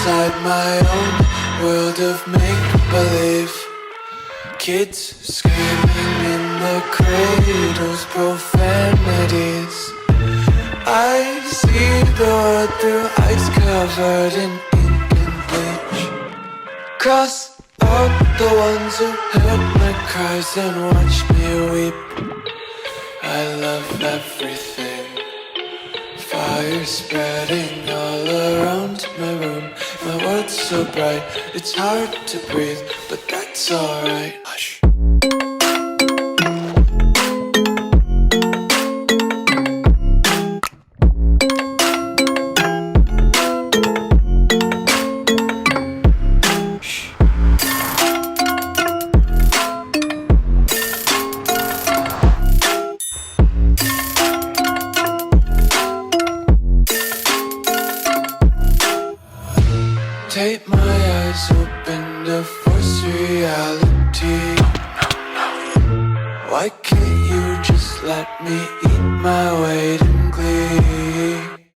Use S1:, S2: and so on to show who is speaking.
S1: inside my own world of make-believe. Kids screaming in the cradles, profanities. I see the world through ice covered in ink and bleach. Cross out the ones who heard my cries and watched me weep. I love everything. Fire spreading all around my room. My world's so bright, it's hard to breathe, but that's alright. Hush. Take my eyes open to force reality. Why can't you just let me eat my weight in glee?